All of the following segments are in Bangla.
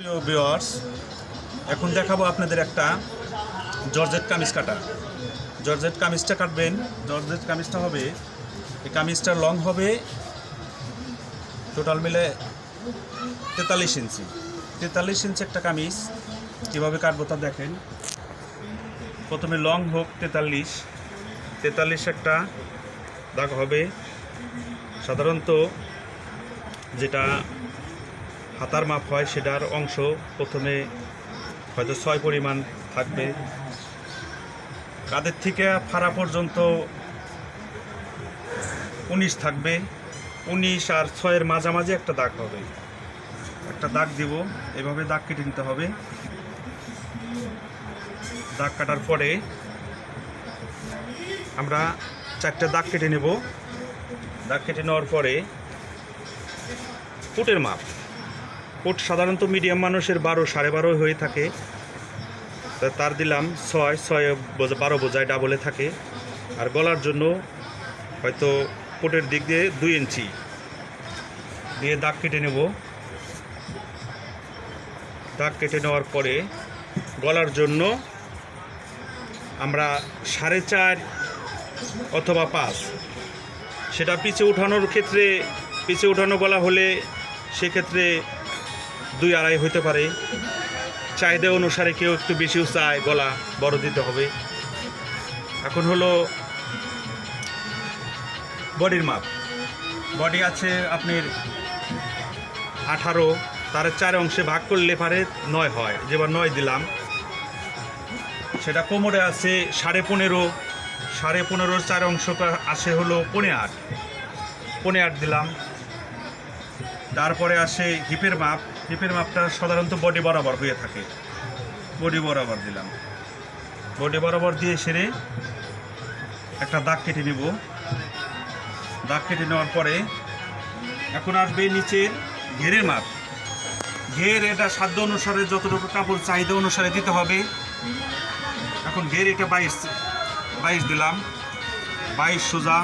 প্রিয় ভিউয়ার্স, এখন দেখাবো আপনাদের একটা জর্জেট কামিজ কাটা। জর্জেট কামিজটা কাটবেন। জর্জেট কামিজটা হবে, এই কামিজটার লং হবে টোটাল মিলে 43 ইঞ্চি। 43 ইঞ্চি একটা কামিজ কীভাবে কাটবো তা দেখেন। প্রথমে লং হোক 43 একটা দাগ হবে। সাধারণত যেটা হাতার মাপ হয় সেটার অংশ প্রথমে হয়তো 6 পরিমাণ থাকবে। কাঁধের থেকে ফাড়া পর্যন্ত 19 থাকবে। 19 আর 6-এর মাঝামাঝি একটা দাগ হবে। একটা দাগ দিব, এভাবে দাগ কেটে নিতে হবে। দাগ কাটার পরে আমরা 4টে দাগ কেটে নেব। দাগ কেটে নেওয়ার পরে ফুটের মাপ, ফুট সাধারণত মিডিয়াম মানুষের 12 সাড়ে 12 হয়ে থাকে। তার দিলাম 6 বোঝায় ডাবলে থাকে। আর গলার জন্য হয়তো ফুটের দিক দিয়ে 2 ইঞ্চি দিয়ে দাগ কেটে নেব। দাগ কেটে নেওয়ার পরে গলার জন্য আমরা 4.5 অথবা 5, সেটা পিছে উঠানোর ক্ষেত্রে, পিছে উঠানো গলা হলে সেক্ষেত্রে 2.5 হতে পারে। চাহিদা অনুসারে কেউ একটু বেশিও চায়, গলা বড় দিতে হবে। এখন হলো বডির মাপ। বডি আছে আপনার 18, তার 4 অংশে ভাগ করলে পারে 9 হয়। যেবার 9 দিলাম। সেটা কোমরে আছে 15.5, 15.5 4 অংশটা আসে হলো 15.8 দিলাম। তারপরে আসে হিপের মাপ। হিপের মাপটা সাধারণত বডি বরাবর হয়ে থাকে। বডি বরাবর দিলাম। বডি বরাবর দিয়ে সেরে একটা দাগ কেটে নেব। দাগ কেটে নেওয়ার পরে এখন আসবে নিচের ঘেরের মাপ। ঘের এটা সাধ্য অনুসারে যতটুকু কাপড় চাহিদা অনুসারে দিতে হবে। এখন ঘের এটা 22 দিলাম। 22 সোজা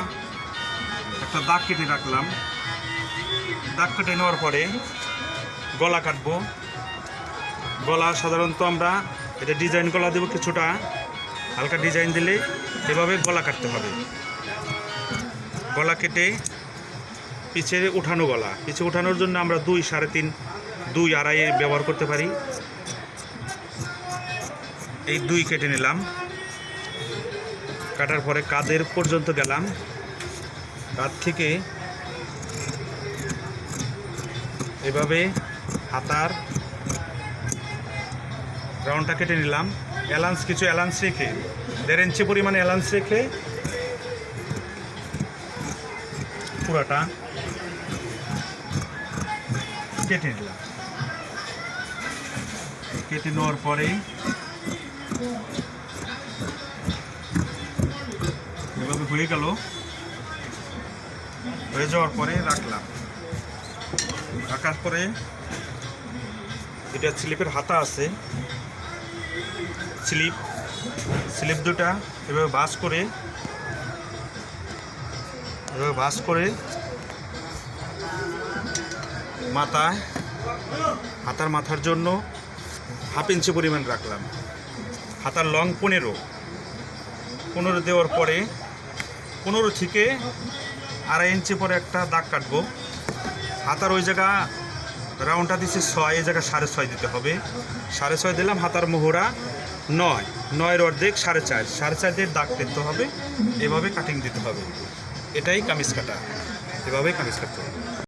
একটা দাগ কেটে রাখলাম। দাগ কেটে নেওয়ার পরে গলা কাটবো। গলা সাধারণত আমরা এটা ডিজাইন গলা দেবো, কিছুটা হালকা ডিজাইন দিলে এভাবে গলা কাটতে হবে। গলা কেটে পিছে উঠানো গলা, পিছে উঠানোর জন্য আমরা 2, 3.5, 2.5 ব্যবহার করতে পারি। এই 2 কেটে নিলাম। কাটার পরে কাঁধের পর্যন্ত গেলাম। কাঁধ থেকে এভাবে হাতার রাউন্ডটা কেটে নিলাম। কিছু অ্যালান্স রেখে 1.5 ইঞ্চি পরিমাণে অ্যালান্স রেখে পুরাটা কেটে নিলাম। কেটে নেওয়ার পরে এভাবে হয়ে গেল। হয়ে যাওয়ার পরে রাখলাম। রাখার পরে এটা স্লিপের হাতা আছে, স্লিপ দুটা এভাবে ভাঁজ করে মাথায়, হাতার মাথার জন্য 1/2 ইঞ্চি পরিমাণ রাখলাম। হাতার লং 15 দেওয়ার পরে 15 থেকে 2.5 ইঞ্চি পরে একটা দাগ কাটবো। হাতার ওই জায়গা রাউন্ডটা দিচ্ছি 6, এই জায়গা 6.5 দিতে হবে। 6.5 দিলাম। হাতার মোহরা 9-9-এর অর্ধেক 4.5 দিয়ে দাগ কাটতে হবে। এভাবে কাটিং দিতে হবে। এটাই কামিজ কাটা। এভাবেই কামিজ কাটতে হবে।